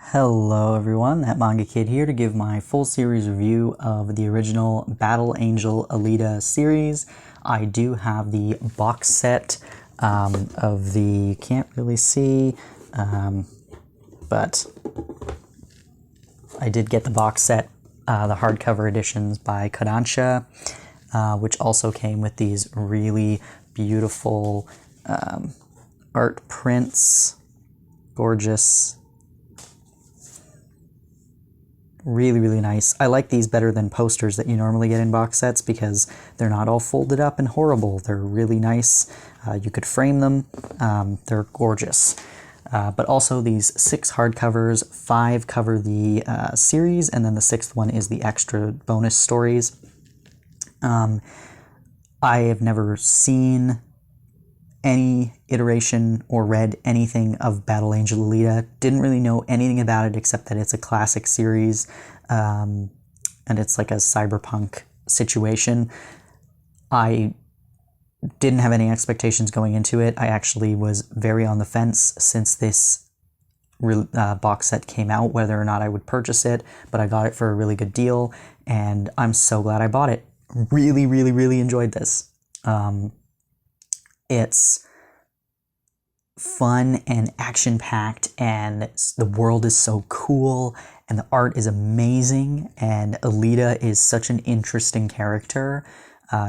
Hello everyone, that Manga Kid here to give my full series review of the original Battle Angel Alita series. I do have the box set of the, you can't really see, but I did get the box set, the hardcover editions by Kodansha, which also came with these really beautiful art prints, gorgeous. Really nice. I like these better than posters that you normally get in box sets because they're not all folded up and horrible. They're really nice. You could frame them. They're gorgeous. But also these 6 hardcovers, 5 cover the series, and then the 6th one is the extra bonus stories. I have never seen any iteration or read anything of Battle Angel Alita. Didn't really know anything about it except that it's a classic series, and it's like a cyberpunk situation. I didn't have any expectations going into it. I actually was very on the fence since this box set came out, whether or not I would purchase it, but I got it for a really good deal, and I'm so glad I bought it. Really enjoyed this. It's fun and action-packed, and the world is so cool, and the art is amazing, and Alita is such an interesting character.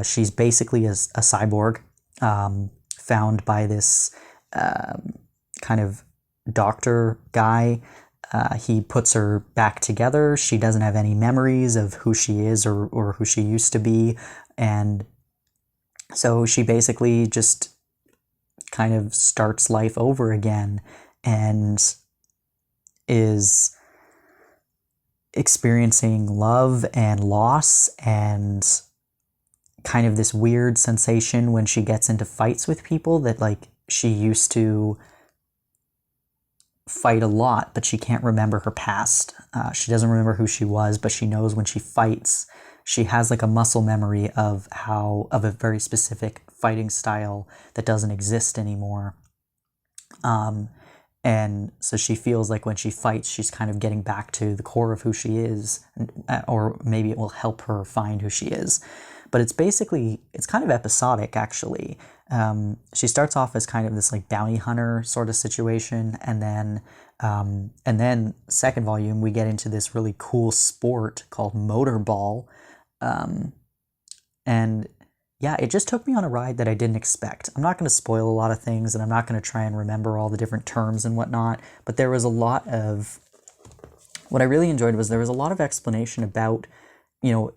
She's basically a cyborg found by this kind of doctor guy. He puts her back together. She doesn't have any memories of who she is or who she used to be, and so she basically just kind of starts life over again and is experiencing love and loss and kind of this weird sensation when she gets into fights with people that, like, she used to fight a lot, but she can't remember her past. She doesn't remember who she was, but she knows when she fights, she has like a muscle memory of a very specific fighting style that doesn't exist anymore. And so she feels like when she fights, she's kind of getting back to the core of who she is, or maybe it will help her find who she is. But it's kind of episodic, actually. She starts off as kind of this like bounty hunter sort of situation, and then second volume we get into this really cool sport called motorball, and yeah, it just took me on a ride that I didn't expect. I'm not going to spoil a lot of things, and I'm not going to try and remember all the different terms and whatnot, but there was a lot of, what I really enjoyed was there was a lot of explanation about,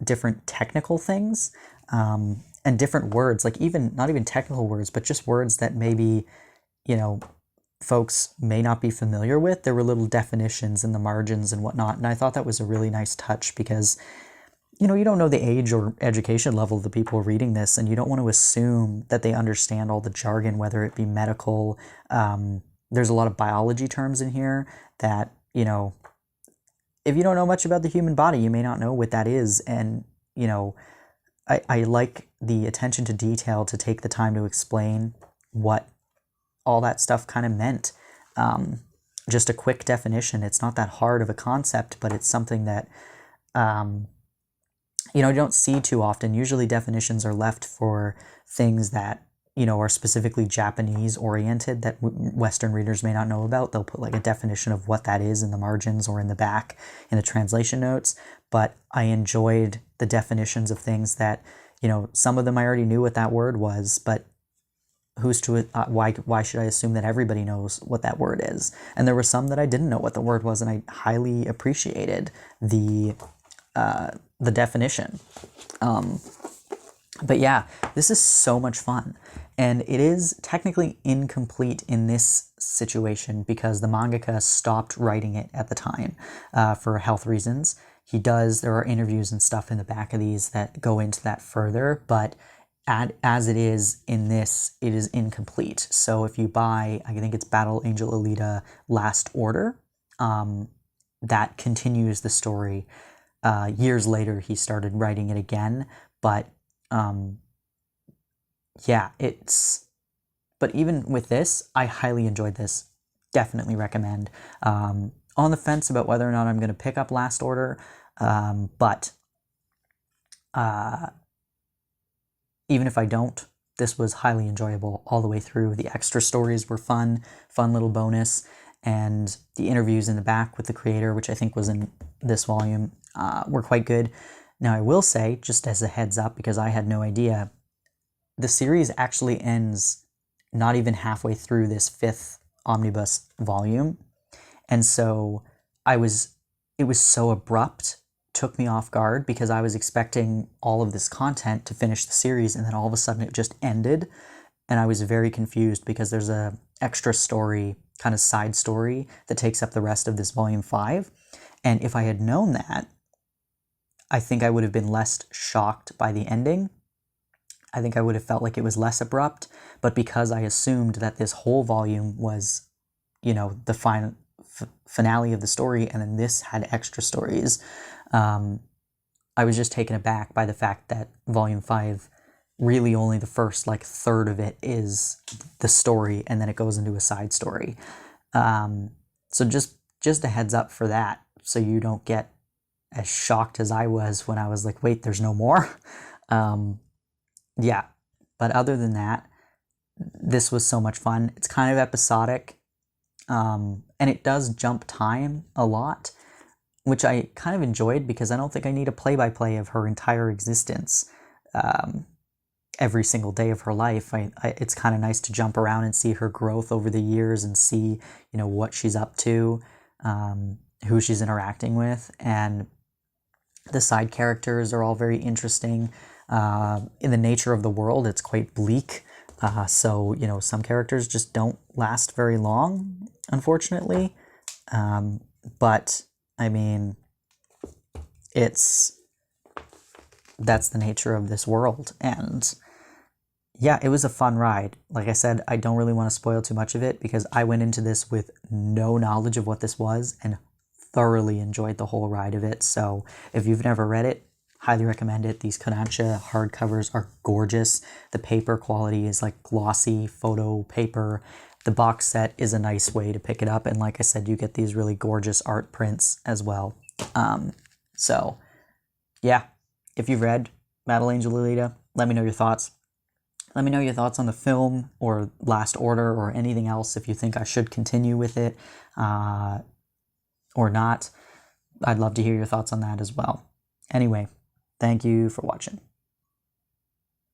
different technical things, and different words, like not even technical words, but just words that maybe, folks may not be familiar with. There were little definitions in the margins and whatnot, and I thought that was a really nice touch because, you don't know the age or education level of the people reading this, and you don't want to assume that they understand all the jargon, whether it be medical. There's a lot of biology terms in here that, if you don't know much about the human body, you may not know what that is. And, I like the attention to detail to take the time to explain what all that stuff kind of meant. Just a quick definition. It's not that hard of a concept, but it's something that, you don't see too often. Usually definitions are left for things that, are specifically Japanese oriented that Western readers may not know about. They'll put like a definition of what that is in the margins or in the back in the translation notes. But I enjoyed the definitions of things that, some of them I already knew what that word was, but who's to why should I assume that everybody knows what that word is? And there were some that I didn't know what the word was, and I highly appreciated the definition. But yeah, this is so much fun. And it is technically incomplete in this situation because the mangaka stopped writing it at the time for health reasons. There are interviews and stuff in the back of these that go into that further, but as it is in this, it is incomplete. So if you buy, I think it's Battle Angel Alita Last Order, that continues the story. Years later, he started writing it again, but yeah, but even with this, I highly enjoyed this. Definitely recommend. on the fence about whether or not I'm going to pick up Last Order, but even if I don't, this was highly enjoyable all the way through. The extra stories were fun little bonus, and the interviews in the back with the creator, which I think was in this volume, were quite good. Now, I will say, just as a heads up, because I had no idea, the series actually ends not even halfway through this 5th omnibus volume. And so it was so abrupt, took me off guard, because I was expecting all of this content to finish the series, and then all of a sudden it just ended. And I was very confused because there's a extra story, kind of side story, that takes up the rest of this volume 5. And if I had known that, I think I would have been less shocked by the ending. I think I would have felt like it was less abrupt, but because I assumed that this whole volume was, the final finale of the story, and then this had extra stories, I was just taken aback by the fact that volume 5, really only the first third of it is the story, and then it goes into a side story. So just a heads up for that, so you don't get as shocked as I was when I was like, wait, there's no more. Yeah, but other than that, this was so much fun. It's kind of episodic, and it does jump time a lot, which I kind of enjoyed, because I don't think I need a play-by-play of her entire existence every single day of her life. It's kind of nice to jump around and see her growth over the years, and see what she's up to, who she's interacting with, and the side characters are all very interesting. In the nature of the world, it's quite bleak. So, some characters just don't last very long, unfortunately. But, I mean, that's the nature of this world. And, yeah, it was a fun ride. Like I said, I don't really want to spoil too much of it, because I went into this with no knowledge of what this was, and thoroughly enjoyed the whole ride of it. So, if you've never read it, highly recommend it. These Kodansha hardcovers are gorgeous. The paper quality is glossy photo paper. The box set is a nice way to pick it up. And like I said, you get these really gorgeous art prints as well. So, yeah, if you've read Battle Angel Alita, let me know your thoughts. Let me know your thoughts on the film or Last Order or anything else, if you think I should continue with it or not. I'd love to hear your thoughts on that as well. Anyway, thank you for watching.